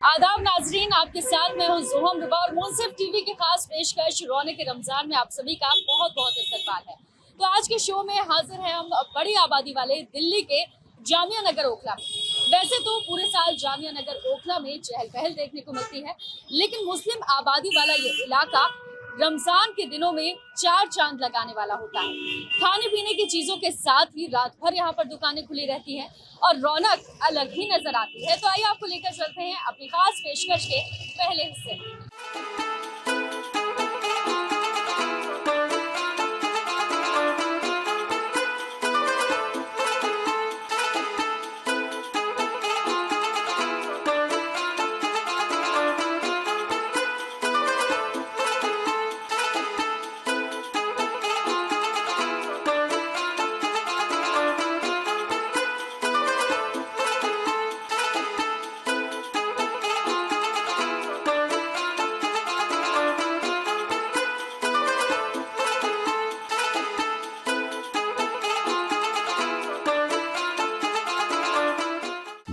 आदाब नाजरीन, आपके साथ मैं हूं जोहम रुबा और मुंसिफ टीवी की खास पेशकश रौनक रमजान में आप सभी का बहुत बहुत इस्तकबाल है। तो आज के शो में हाजिर हैं हम बड़ी आबादी वाले दिल्ली के जामिया नगर ओखला में। वैसे तो पूरे साल जामिया नगर ओखला में चहल पहल देखने को मिलती है, लेकिन मुस्लिम आबादी वाला ये इलाका रमजान के दिनों में चार चांद लगाने वाला होता है। खाने पीने की चीजों के साथ ही रात भर यहाँ पर दुकानें खुली रहती हैं और रौनक अलग ही नजर आती है। तो आइए आपको लेकर चलते हैं अपनी खास पेशकश के पहले हिस्से में।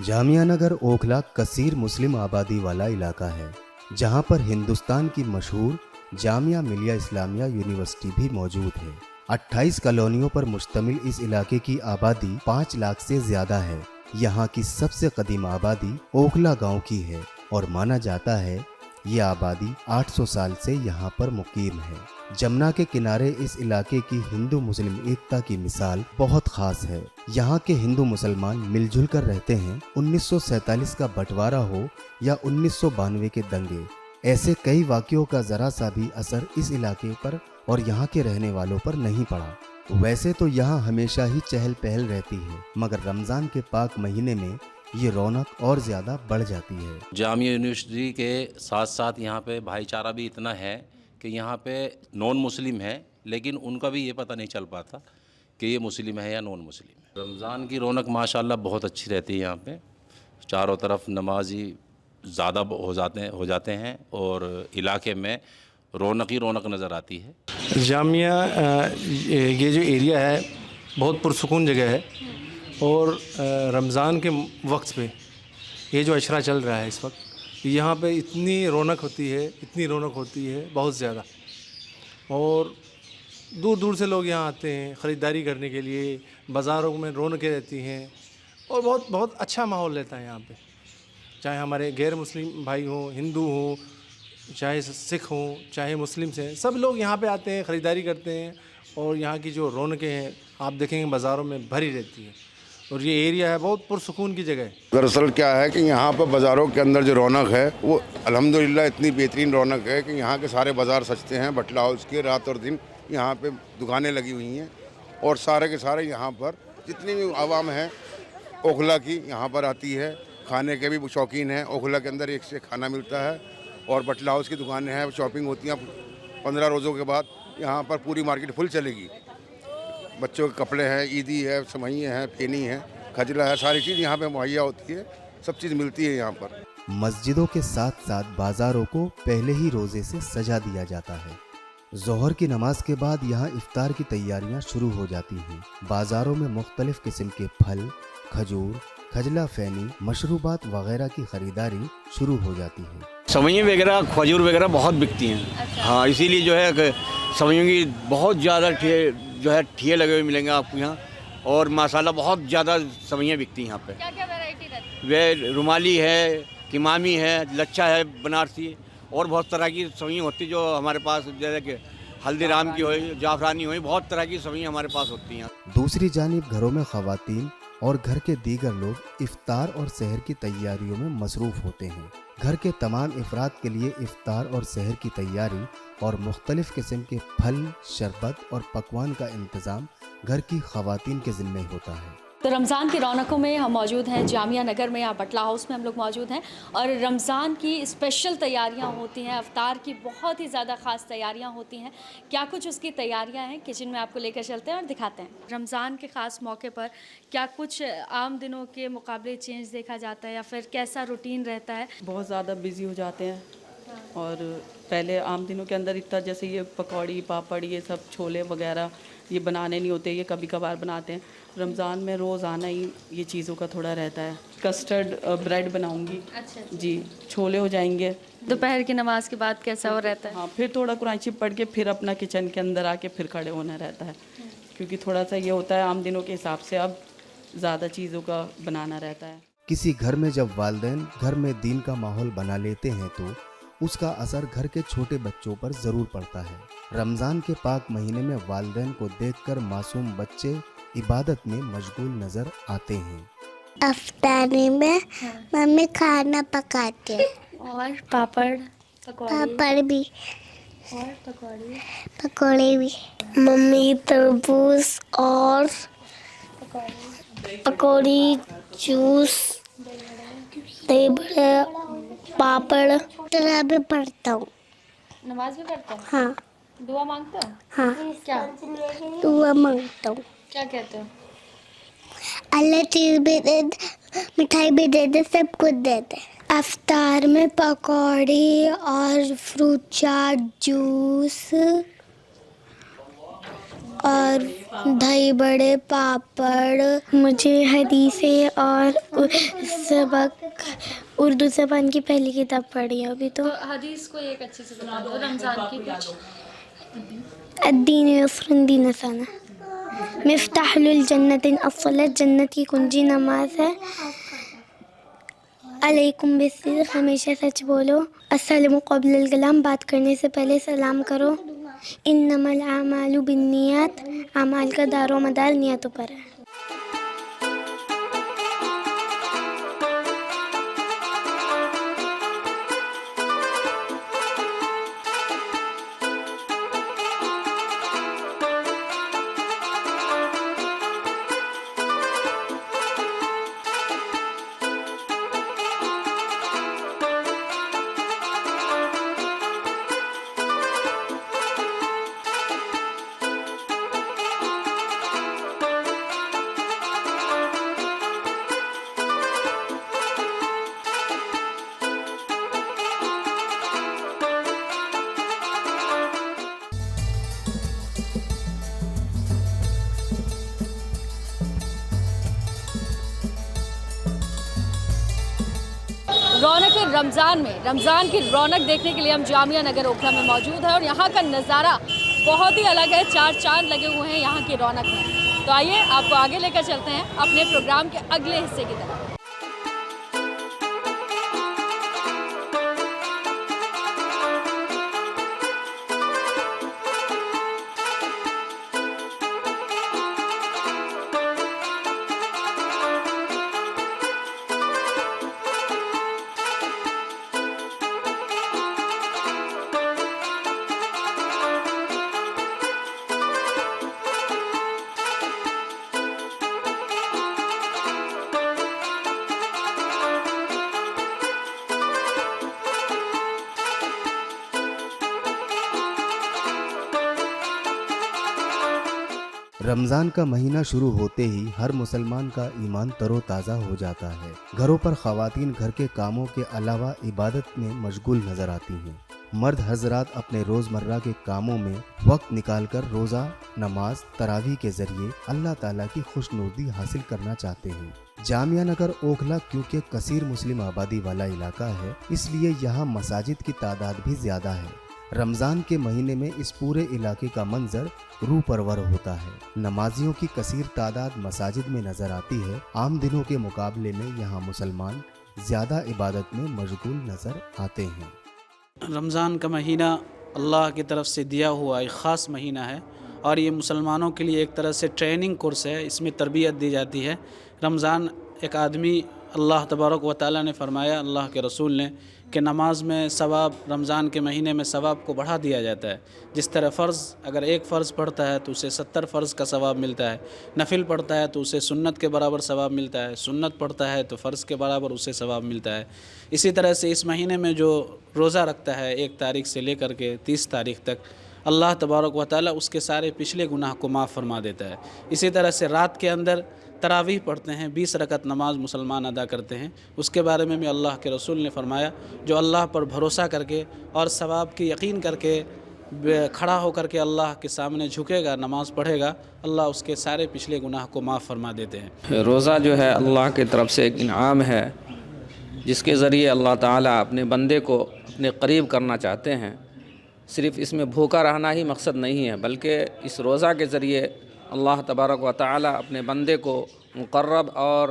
जामिया नगर ओखला कसीर मुस्लिम आबादी वाला इलाका है, जहां पर हिंदुस्तान की मशहूर जामिया मिलिया इस्लामिया यूनिवर्सिटी भी मौजूद है। 28 कॉलोनियों पर मुश्तमिल इस इलाके की आबादी 5 लाख से ज्यादा है। यहाँ की सबसे कदीम आबादी ओखला गांव की है और माना जाता है ये आबादी 800 साल से यहाँ पर मुकीम है। जमुना के किनारे इस इलाके की हिंदू मुस्लिम एकता की मिसाल बहुत खास है। यहाँ के हिंदू मुसलमान मिलजुल कर रहते हैं। 1947 का बंटवारा हो या 1992 के दंगे, ऐसे कई वाक़ियों का जरा सा भी असर इस इलाके पर और यहाँ के रहने वालों पर नहीं पड़ा। वैसे तो यहाँ हमेशा ही चहल पहल रहती है, मगर रमज़ान के पाक महीने में ये रौनक और ज़्यादा बढ़ जाती है। जामिया यूनिवर्सिटी के साथ साथ यहाँ पे भाईचारा भी इतना है कि यहाँ पे नॉन मुस्लिम है, लेकिन उनका भी ये पता नहीं चल पाता कि ये मुस्लिम है या नॉन मुस्लिम है। रमज़ान की रौनक माशाल्लाह बहुत अच्छी रहती है। यहाँ पे चारों तरफ नमाजी ज़्यादा हो जाते हैं और इलाके में रौनक ही रौनक नज़र आती है। जामिया ये जो एरिया है बहुत पुरसुकून जगह है और रमज़ान के वक्त पे ये जो अशरा चल रहा है इस वक्त, यहाँ पे इतनी रौनक होती है बहुत ज़्यादा, और दूर दूर से लोग यहाँ आते हैं ख़रीदारी करने के लिए। बाज़ारों में रौनकें रहती हैं और बहुत बहुत अच्छा माहौल रहता है यहाँ पे। चाहे हमारे गैर मुस्लिम भाई हों, हिंदू हों, चाहे सिख हों, चाहे मुस्लिम से, सब लोग यहाँ पे आते हैं, ख़रीदारी करते हैं और यहाँ की जो रौनकें हैं आप देखेंगे बाज़ारों में भरी रहती है। और ये एरिया है बहुत पुरसुकून की जगह है। दरअसल क्या है कि यहाँ पर बाज़ारों के अंदर जो रौनक है वो अल्हम्दुलिल्लाह इतनी बेहतरीन रौनक है कि यहाँ के सारे बाज़ार सजते हैं। बटला हाउस के रात और दिन यहाँ पे दुकानें लगी हुई हैं और सारे के सारे यहाँ पर जितनी भी आवाम है ओखला की यहाँ पर आती है। खाने के भी शौकीन हैं। ओखला के अंदर एक से खाना मिलता है और बटला हाउस की दुकानें हैं, शॉपिंग होती हैं। 15 रोज़ों के बाद यहाँ पर पूरी मार्केट फुल चलेगी। बच्चों के कपड़े हैं, ईदी है, समइयाँ हैं, फेनी है, खजला है, सारी चीज़ यहाँ पे मुहैया होती है, सब चीज़ मिलती है यहाँ पर। मस्जिदों के साथ साथ बाजारों को पहले ही रोजे से सजा दिया जाता है। जोहर की नमाज के बाद यहाँ इफ्तार की तैयारियाँ शुरू हो जाती हैं। बाजारों में मुख्तलिफ किस्म के फल, खजूर, खजला, फैनी, मशरूबात वगैरह की खरीदारी शुरू हो जाती है। सवैयाँ वगैरह, खजूर वगैरह बहुत बिकती हैं। अच्छा। हाँ, इसीलिए जो है सवैयों की बहुत ज़्यादा ठिये लगे हुए मिलेंगे आपको यहाँ, और माशाल्लाह बहुत ज़्यादा सवैयाँ बिकती हैं यहाँ पे। क्या क्या वैरायटी रहती वे रुमाली है, किमामी है, लच्छा है बनारसी, और बहुत तरह की सवैयाँ होती है जो हमारे पास, जैसे कि हल्दीराम की हो, जाफरानी हो, बहुत तरह की सवैयाँ हमारे पास होती हैं। दूसरी जानिब घरों में ख़वातीन और घर के दीगर लोग इफ्तार और सहर की तैयारियों में मसरूफ़ होते हैं। घर के तमाम अफराद के लिए इफ्तार और सहर की तैयारी और मुख्तलिफ किस्म के फल, शरबत और पकवान का इंतज़ाम घर की ख़वातीन के ज़िम्मे होता है। तो रमज़ान की रौनकों में हम मौजूद हैं जामिया नगर में, या बटला हाउस में हम लोग मौजूद हैं और रमज़ान की स्पेशल तैयारियां होती हैं। अफ्तार की बहुत ही ज़्यादा ख़ास तैयारियां होती हैं। क्या कुछ उसकी तैयारियां हैं, किचन में आपको लेकर चलते हैं और दिखाते हैं। रमज़ान के ख़ास मौके पर क्या कुछ आम दिनों के मुकाबले चेंज देखा जाता है या फिर कैसा रूटीन रहता है? बहुत ज़्यादा बिज़ी हो जाते हैं और पहले आम दिनों के अंदर इतना जैसे ये पकौड़ी पापड़ ये सब छोले वगैरह ये बनाने नहीं होते, ये कभी कभार बनाते हैं। रमज़ान में रोज़ाना ही ये चीज़ों का थोड़ा रहता है। कस्टर्ड ब्रेड बनाऊंगी। अच्छा जी, छोले हो जाएंगे। दोपहर की नमाज के बाद कैसा हो रहता है? हाँ, फिर थोड़ा कुरान शरीफ पढ़ के फिर अपना किचन के अंदर आके फिर खड़े होना रहता है, क्योंकि थोड़ा सा ये होता है आम दिनों के हिसाब से अब ज़्यादा चीज़ों का बनाना रहता है। किसी घर में जब वालिदैन घर में दीन का माहौल बना लेते हैं तो उसका असर घर के छोटे बच्चों पर जरूर पड़ता है। रमज़ान के पाक महीने में वालिदैन को देखकर मासूम बच्चे इबादत में मशगूल नजर आते हैं। अफ्तारी में मम्मी खाना पकाती है और पापड़ पापड़ भी और पकौड़ी पकौड़े भी। मम्मी तरबूज और पकौड़ी जूस दही बड़े पापड़ तरह भी पढ़ता हूँ। नमाज भी पढ़ता है? हाँ दुआ मांगता हो? हाँ क्या दुआ मांगता हूँ। क्या कहते हो? अल्लाह चीज़ भी दे दे, मिठाई भी दे दे, सब कुछ दे दे। अफ्तार में पकौड़ी और फ्रूट चाट जूस और दही बड़े पापड़। मुझे हदीसें और सबक उर्दू ज़बान की पहली किताब पढ़ी है अभी तो। हदीस को एक अच्छे से बता दो रमज़ान की कुछ। अद्दीन युस्रुन दीन आसान है। मिफ्ताहुल जन्नतिन अस्सलात, जन्नत की कुंजी नमाज है। अलैकुम बिस्सिद्क़, हमेशा सच बोलो। अस्सलामु क़ब्लल कलाम, बात करने से पहले सलाम करो। इन्नमल आमालु बिन्नियात, अमाल का दारो मदार नियतों पर है। रौनक रमज़ान में रमज़ान की रौनक देखने के लिए हम जामिया नगर ओखला में मौजूद है और यहाँ का नज़ारा बहुत ही अलग है। चार चांद लगे हुए हैं यहाँ की रौनक में। तो आइए आपको आगे लेकर चलते हैं अपने प्रोग्राम के अगले हिस्से की तरफ। रमज़ान का महीना शुरू होते ही हर मुसलमान का ईमान तरोताज़ा हो जाता है। घरों पर ख़वातीन घर के कामों के अलावा इबादत में मशगूल नजर आती हैं। मर्द हजरात अपने रोज़मर्रा के कामों में वक्त निकालकर रोज़ा नमाज तरावी के जरिए अल्लाह ताला की खुशनुदी हासिल करना चाहते हैं। जामिया नगर ओखला क्योंकि कसीर मुस्लिम आबादी वाला इलाका है, इसलिए यहाँ मसाजिद की तादाद भी ज़्यादा है। रमज़ान के महीने में इस पूरे इलाके का मंजर रूह परवर होता है। नमाजियों की कसीर तादाद मसाजिद में नजर आती है। आम दिनों के मुकाबले में यहाँ मुसलमान ज़्यादा इबादत में मशगूल नजर आते हैं। रमज़ान का महीना अल्लाह की तरफ से दिया हुआ एक ख़ास महीना है और ये मुसलमानों के लिए एक तरह से ट्रेनिंग कोर्स है। इसमें तरबियत दी जाती है। रमज़ान एक आदमी अल्लाह तबारक व तआला ने फरमाया, अल्लाह के रसूल ने, कि नमाज में सवाब रमज़ान के महीने में सवाब को बढ़ा दिया जाता है। जिस तरह फ़र्ज़ अगर एक फ़र्ज़ पढ़ता है तो उसे 70 फ़र्ज़ का सवाब मिलता है, नफिल पढ़ता है तो उसे सुन्नत के बराबर सवाब मिलता है, सुन्नत पढ़ता है तो फ़र्ज़ के बराबर उसे सवाब मिलता है। इसी तरह से इस महीने में जो रोज़ा रखता है 1 तारीख से लेकर के 30 तारीख तक, अल्लाह तबारक व तआला उसके सारे पिछले गुनाह को माफ़ फरमा देता है। इसी तरह से रात के अंदर तरावीह पढ़ते हैं, 20 रकत नमाज मुसलमान अदा करते हैं। उसके बारे में भी अल्लाह के रसूल ने फरमाया, जो अल्लाह पर भरोसा करके और सवाब की यकीन करके खड़ा होकर के अल्लाह के सामने झुकेगा, नमाज़ पढ़ेगा, अल्लाह उसके सारे पिछले गुनाह को माफ़ फरमा देते हैं। रोज़ा जो है अल्लाह की तरफ से एक इनाम है, जिसके ज़रिए अल्लाह ताला अपने बंदे को अपने करीब करना चाहते हैं। सिर्फ़ इसमें भूखा रहना ही मकसद नहीं है, बल्कि इस रोज़ा के ज़रिए अल्लाह तबारक व ताला अपने बंदे को मुक़र्रब और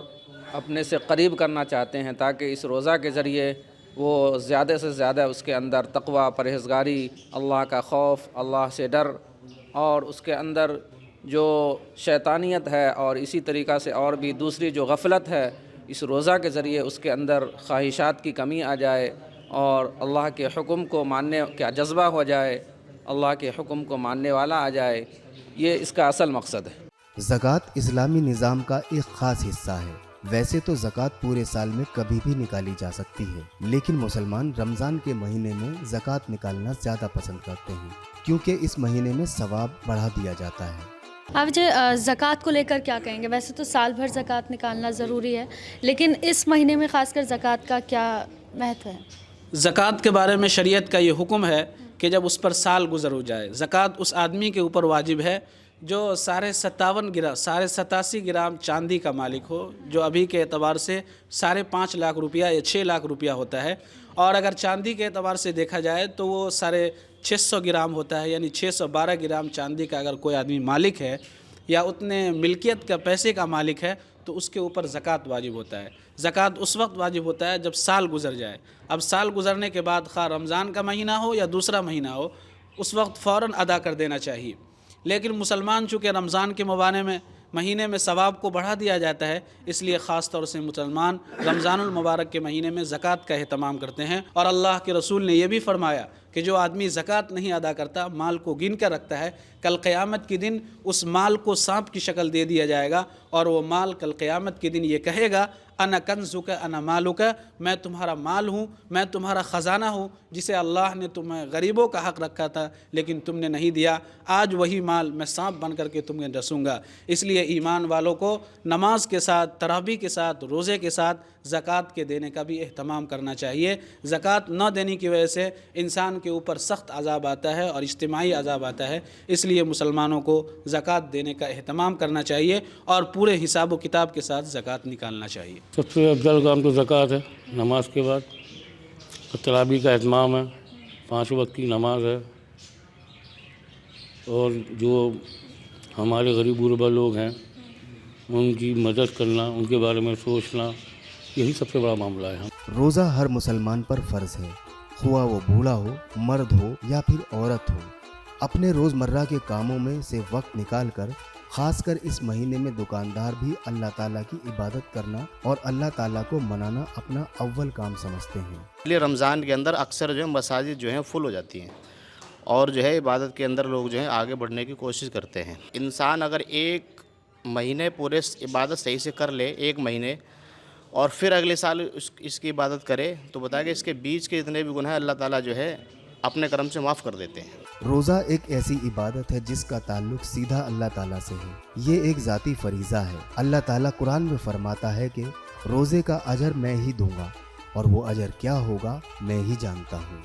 अपने से करीब करना चाहते हैं, ताकि इस रोज़ा के ज़रिए वो ज़्यादा से ज़्यादा उसके अंदर तक़वा, परहेज़गारी, अल्लाह का खौफ, अल्लाह से डर और उसके अंदर जो शैतानियत है और इसी तरीक़ा से और भी दूसरी जो गफलत है, इस रोज़ा के ज़रिए उसके अंदर ख्वाहिशात की कमी आ जाए और अल्लाह के हुक्म को मानने का जज्बा हो जाए, अल्लाह के हुक्म को मानने वाला आ जाए। ये इसका असल मकसद है। ज़कात इस्लामी निज़ाम का एक ख़ास हिस्सा है। वैसे तो ज़कात पूरे साल में कभी भी निकाली जा सकती है, लेकिन मुसलमान रमज़ान के महीने में ज़कात निकालना ज़्यादा पसंद करते हैं, क्योंकि इस महीने में सवाब बढ़ा दिया जाता है। आप जो ज़कात को लेकर क्या कहेंगे? वैसे तो साल भर ज़कात निकालना ज़रूरी है, लेकिन इस महीने में ख़ासकर ज़कात का क्या महत्व है? ज़कात के बारे में शरीयत का ये हुक्म है कि जब उस पर साल गुजर हो जाए, ज़कात उस आदमी के ऊपर वाजिब है जो 87.5 ग्राम चांदी का मालिक हो, जो अभी के एतबार से 5.5 लाख रुपया या 6 लाख रुपया होता है। और अगर चांदी के एतबार से देखा जाए तो वो 650 ग्राम होता है, यानी 612 ग्राम चांदी का अगर कोई आदमी मालिक है या उतने मिल्कियत का पैसे का मालिक है तो उसके ऊपर ज़कात वाजिब होता है। ज़कात उस वक्त वाजिब होता है जब साल गुजर जाए। अब साल गुजरने के बाद खा रमज़ान का महीना हो या दूसरा महीना हो, उस वक्त फ़ौरन अदा कर देना चाहिए। लेकिन मुसलमान चूँकि रमज़ान के महीने में सवाब को बढ़ा दिया जाता है, इसलिए ख़ास तौर से मुसलमान रमज़ानुल मुबारक के महीने में ज़कात का एहतमाम करते हैं। और अल्लाह के रसूल ने यह भी फरमाया कि जो आदमी ज़कात नहीं अदा करता, माल को गिन कर रखता है, कल क़यामत के दिन उस माल को सांप की शक्ल दे दिया जाएगा और वो माल कल क़यामत के दिन ये कहेगा, अना कंज़ुका अना मालुका, मैं तुम्हारा माल हूँ, मैं तुम्हारा ख़जाना हूँ, जिसे अल्लाह ने तुम्हें गरीबों का हक़ रखा था लेकिन तुमने नहीं दिया। आज वही माल मैं सांप बन करके तुम्हें डसूँगा। इसलिए ईमान वालों को नमाज के साथ, तरावी के साथ, रोज़े के साथ ज़कात के देने का भी एहतमाम करना चाहिए। ज़कात न देने की वजह से इंसान के ऊपर सख्त अज़ाब आता है और इज्तिमाई अज़ाब आता है। इसलिए मुसलमानों को ज़कात देने का एहतमाम करना चाहिए और पूरे हिसाब व किताब के साथ ज़कात निकालना चाहिए। सबसे अफजल काम तो ज़कात है, नमाज के बाद तरावी का एहतमाम है, 5 वक्त की नमाज है और जो हमारे गरीब गुरबा लोग हैं उनकी मदद करना, उनके बारे में सोचना, यही सबसे बड़ा मामला है। रोज़ा हर मुसलमान पर फ़र्ज़ है, हुआ वो बूढ़ा हो, मर्द हो या फिर औरत हो। अपने रोज़मर्रा के कामों में से वक्त निकाल कर, ख़ासकर इस महीने में दुकानदार भी अल्लाह ताला की इबादत करना और अल्लाह ताला को मनाना अपना अव्वल काम समझते हैं। इसलिए रमज़ान के अंदर अक्सर जो है मसाजिद जो हैं फुल हो जाती हैं और जो है इबादत के अंदर लोग जो है आगे बढ़ने की कोशिश करते हैं। इंसान अगर 1 महीने पूरे इबादत सही से कर ले, 1 महीने, और फिर अगले साल इसकी इबादत करे, तो बताया कि इसके बीच के जितने भी गुनाह अल्लाह ताला जो है अपने करम से माफ़ कर देते हैं। रोज़ा एक ऐसी इबादत है जिसका ताल्लुक सीधा अल्लाह ताला से है। ये एक ज़ाती फरीज़ा है। अल्लाह ताला कुरान में फरमाता है कि रोज़े का अजर मैं ही दूंगा और वो अजर क्या होगा मैं ही जानता हूँ।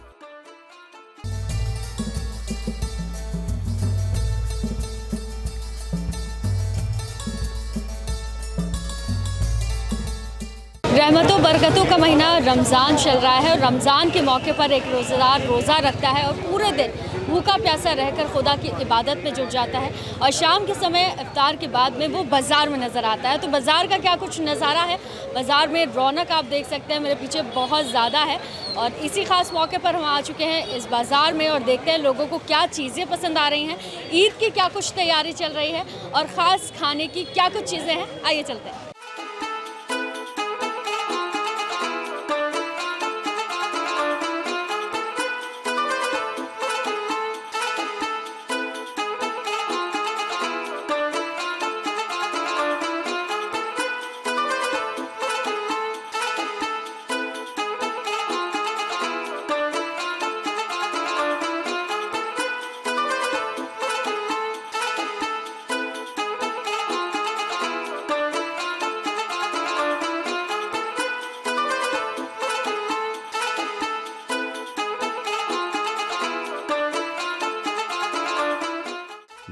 रहमतों बरकतों का महीना रमज़ान चल रहा है और रमज़ान के मौके पर एक रोज़ेदार रोज़ा रखता है और पूरे दिन भूखा प्यासा रहकर खुदा की इबादत में जुट जाता है और शाम के समय इफ्तार के बाद में वो बाज़ार में नज़र आता है। तो बाज़ार का क्या कुछ नज़ारा है, बाज़ार में रौनक आप देख सकते हैं मेरे पीछे बहुत ज़्यादा है और इसी ख़ास मौके पर हम आ चुके हैं इस बाज़ार में और देखते हैं लोगों को क्या चीज़ें पसंद आ रही हैं, ईद की क्या कुछ तैयारी चल रही है और ख़ास खाने की क्या कुछ चीज़ें हैं। आइए चलते हैं।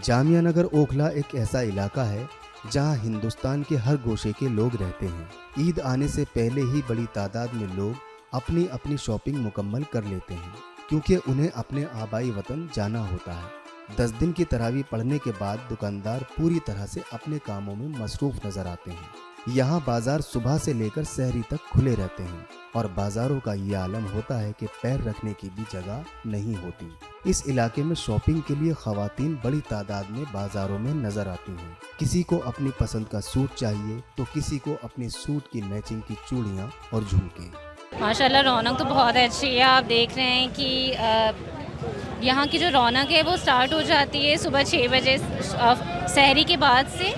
जामिया नगर ओखला एक ऐसा इलाका है जहां हिंदुस्तान के हर गोशे के लोग रहते हैं। ईद आने से पहले ही बड़ी तादाद में लोग अपनी अपनी शॉपिंग मुकम्मल कर लेते हैं क्योंकि उन्हें अपने आबाई वतन जाना होता है। 10 दिन की तरावी पढ़ने के बाद दुकानदार पूरी तरह से अपने कामों में मसरूफ नजर आते हैं। यहाँ बाजार सुबह से लेकर सहरी तक खुले रहते हैं और बाजारों का ये आलम होता है कि पैर रखने की भी जगह नहीं होती। इस इलाके में शॉपिंग के लिए खवातीन बड़ी तादाद में बाजारों में नजर आती हैं। किसी को अपनी पसंद का सूट चाहिए तो किसी को अपने सूट की मैचिंग की चूड़ियाँ और झुमके। माशाल्लाह रौनक तो बहुत अच्छी है। आप देख रहे हैं कि यहाँ की जो रौनक है वो स्टार्ट हो जाती है सुबह 6 बजे सहरी के बाद से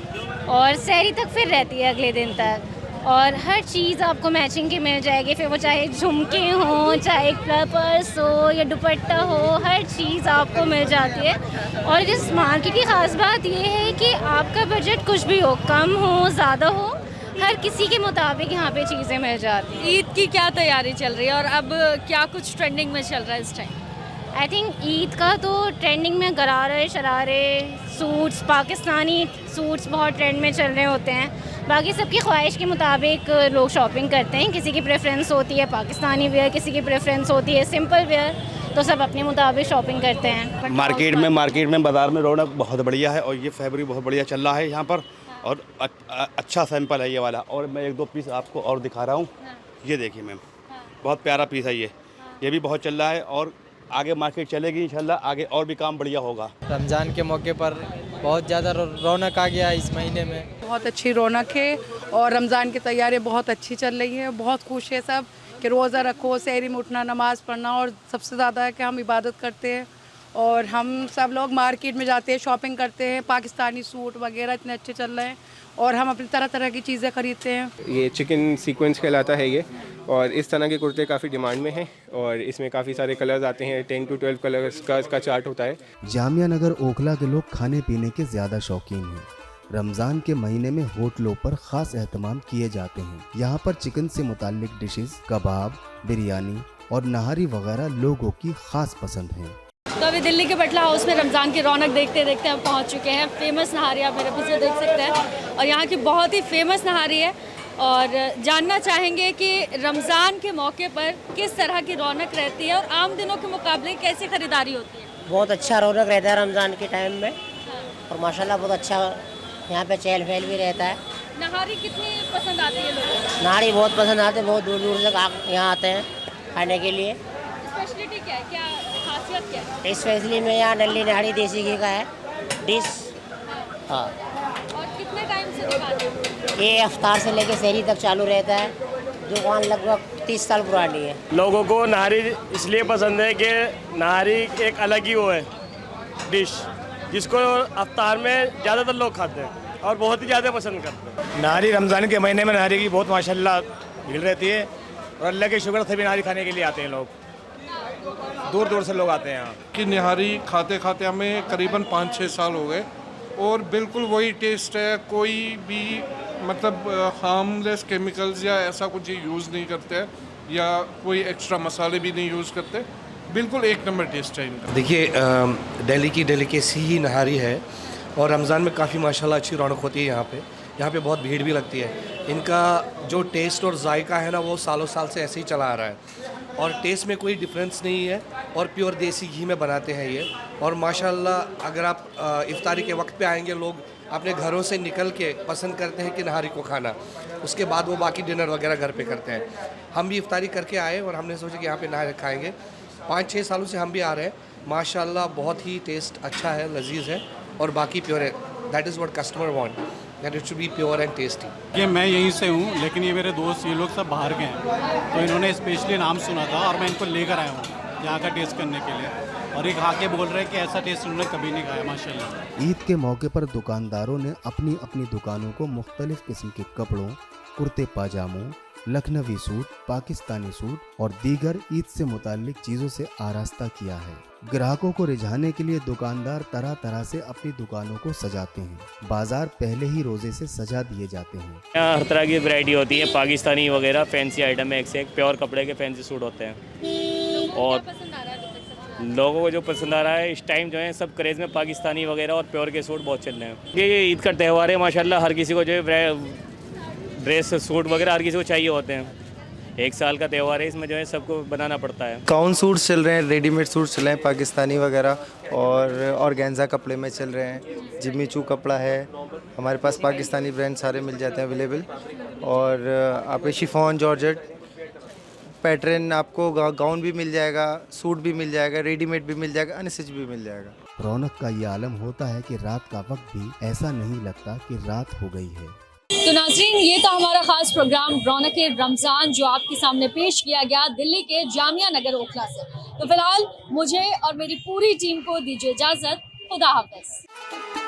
और सहरी तक फिर रहती है अगले दिन तक। और हर चीज़ आपको मैचिंग की मिल जाएगी, फिर वो चाहे झुमके हों, चाहे पर्स हो या दुपट्टा हो, हर चीज़ आपको मिल जाती है। और इस मार्केट की ख़ास बात ये है कि आपका बजट कुछ भी हो, कम हो ज़्यादा हो, हर किसी के मुताबिक यहाँ पे चीज़ें मिल जाती हैं। ईद की क्या तैयारी चल रही है और अब क्या कुछ ट्रेंडिंग में चल रहा है इस टाइम? आई थिंक ईद का तो ट्रेंडिंग में गरारे शरारे सूट्स, पाकिस्तानी सूट्स बहुत ट्रेंड में चल रहे होते हैं। बाकी सबकी ख्वाहिश के मुताबिक लोग शॉपिंग करते हैं। किसी की प्रेफरेंस होती है पाकिस्तानी वेयर, किसी की प्रेफरेंस होती है सिंपल वेयर, तो सब अपने मुताबिक शॉपिंग करते हैं। मार्केट में बाज़ार में रौनक बहुत बढ़िया है और ये फैब्रिक बहुत बढ़िया चल रहा है यहाँ पर और अच्छा सैंपल है ये वाला। और मैं 1-2 पीस आपको और दिखा रहा हूँ। ये देखिए मैम, बहुत प्यारा पीस है ये भी बहुत चल रहा है और आगे मार्केट चलेगी इंशाल्लाह, आगे और भी काम बढ़िया होगा। रमज़ान के मौके पर बहुत ज़्यादा रौनक आ गया इस महीने में। बहुत अच्छी रौनक है और रमज़ान की तैयारियां बहुत अच्छी चल रही है। बहुत खुश है सब कि रोज़ा रखो, सहरी में उठना, नमाज़ पढ़ना और सबसे ज़्यादा है कि हम इबादत करते हैं और हम सब लोग मार्केट में जाते हैं, शॉपिंग करते हैं। पाकिस्तानी सूट वगैरह इतने अच्छे चल रहे हैं और हम अपनी तरह तरह की चीज़ें खरीदते हैं। ये चिकन सीक्वेंस कहलाता है ये, और इस तरह के कुर्ते काफ़ी डिमांड में हैं और इसमें काफ़ी सारे कलर्स आते हैं। 10 to 12 कलर्स का इसका चार्ट होता है। जामिया नगर ओखला के लोग खाने पीने के ज़्यादा शौकीन हैं। रमज़ान के महीने में होटलों पर ख़ास एहतमाम किए जाते हैं। यहाँ पर चिकन से मुताल्लिक डिशेस, कबाब, बिरयानी और नहारी वगैरह लोगों की ख़ास पसंद है। तो अभी दिल्ली के बटला हाउस में रमज़ान की रौनक देखते देखते हम पहुंच चुके हैं। फेमस नहारी आप मेरे पीछे देख सकते हैं और यहाँ की बहुत ही फेमस नहारी है और जानना चाहेंगे कि रमज़ान के मौके पर किस तरह की रौनक रहती है और आम दिनों के मुकाबले कैसी खरीदारी होती है। बहुत अच्छा रौनक रहता है रमज़ान के टाइम में और माशाल्लाह बहुत अच्छा यहाँ पे चहल पहल भी रहता है। नहारी कितनी पसंद आती है लोगों को? नहारी बहुत पसंद आते हैं, बहुत दूर दूर से यहाँ आते हैं खाने के लिए। स्पेशलिटी क्या है, क्या खासियत क्या है? स्पेशली में यहाँ नल्ली नहारी देसी घी का है डिश। हाँ, और कितने टाइम से दुकान है? ये अफ्तार से लेके सहरी तक चालू रहता है। दुकान लगभग 30 साल पुरानी है। लोगों को नहारी इसलिए पसंद है कि नहारी एक अलग ही वो है डिश जिसको अफ्तार में ज़्यादातर लोग खाते हैं और बहुत ही ज़्यादा पसंद करते हैं। नहारी रमज़ान के महीने में नहारी की बहुत माशाल्लाह भीड़ रहती है और अल्लाह के शुक्र से भी नहारी खाने के लिए आते हैं लोग, दूर दूर से लोग आते हैं यहाँ कि निहारी खाते खाते हमें करीबन 5-6 साल हो गए और बिल्कुल वही टेस्ट है। कोई भी मतलब हार्मलेस केमिकल्स या ऐसा कुछ यूज़ नहीं करते हैं या कोई एक्स्ट्रा मसाले भी नहीं यूज़ करते। बिल्कुल एक नंबर टेस्ट है इनका। देखिए दिल्ली की डेलिकेसी ही नहारी है और रमज़ान में काफ़ी माशाल्लाह अच्छी रौनक होती है यहाँ पे बहुत भीड़ भी लगती है। इनका जो टेस्ट और जायका है ना वो सालों साल से ऐसे ही चला आ रहा है और टेस्ट में कोई डिफरेंस नहीं है और प्योर देसी घी में बनाते हैं ये। और माशाल्लाह अगर आप इफ्तारी के वक्त पे आएंगे, लोग अपने घरों से निकल के पसंद करते हैं कि नहारी को खाना, उसके बाद वो बाकी डिनर वगैरह घर पे करते हैं। हम भी इफ्तारी करके आए और हमने सोचा कि यहाँ पे नहारी खाएँगे। 5-6 सालों से हम भी आ रहे हैं। माशाल्लाह बहुत ही टेस्ट अच्छा है, लजीज है और बाकी प्योर है। That is what customer want, that it should be pure and tasty. ये मैं यहीं से हूँ लेकिन ये मेरे दोस्त ये लोग सब बाहर गए हैं तो इन्होंने स्पेशली नाम सुना था और मैं इनको लेकर आया हूँ यहाँ का टेस्ट करने के लिए और ये खा के बोल रहे हैं कि ऐसा टेस्ट उन्होंने कभी नहीं खाया माशाल्लाह। ईद के मौके पर दुकानदारों ने अपनी अपनी दुकानों को मुख्तलिफ किस्म के कपड़ों, कुर्ते पाजामों, लखनवी सूट, पाकिस्तानी सूट और दीगर ईद से मुताल्लिक चीज़ों से आरास्ता किया है। ग्राहकों को रिझाने के लिए दुकानदार तरह तरह से अपनी दुकानों को सजाते हैं। बाजार पहले ही रोजे से सजा दिए जाते हैं। यहाँ हर तरह की वैरायटी होती है, पाकिस्तानी वगैरह फैंसी आइटम है, एक से एक प्योर कपड़े के फैंसी सूट होते हैं। और लोगों को जो पसंद आ रहा है इस टाइम जो है सब क्रेज़ में पाकिस्तानी वगैरह और प्योर के सूट बहुत चल रहे हैं। ये ईद का त्यौहार है माशाल्लाह, हर किसी को जो है ड्रेस सूट वगैरह हर किसी को चाहिए होते हैं। एक साल का त्यौहार है, इसमें जो है सबको बनाना पड़ता है। गाउन सूट्स चल रहे हैं, रेडीमेड सूट्स चल रहे हैं पाकिस्तानी वगैरह, और ऑर्गेन्जा कपड़े में चल रहे हैं। जिम्मी चू कपड़ा है, हमारे पास पाकिस्तानी ब्रांड सारे मिल जाते हैं अवेलेबल। और आपके शिफॉन जॉर्जेट पैटर्न, आपको गाउन भी मिल जाएगा, सूट भी मिल जाएगा, रेडीमेड भी मिल जाएगा, अनस्टिच भी मिल जाएगा। रौनक का ये आलम होता है कि रात का वक्त भी ऐसा नहीं लगता कि रात हो गई है। तो नाज़रीन, ये था हमारा खास प्रोग्राम रौनक रमज़ान जो आपके सामने पेश किया गया दिल्ली के जामिया नगर ओखला से। तो फिलहाल मुझे और मेरी पूरी टीम को दीजिए इजाज़त। खुदा हाफ़िज़।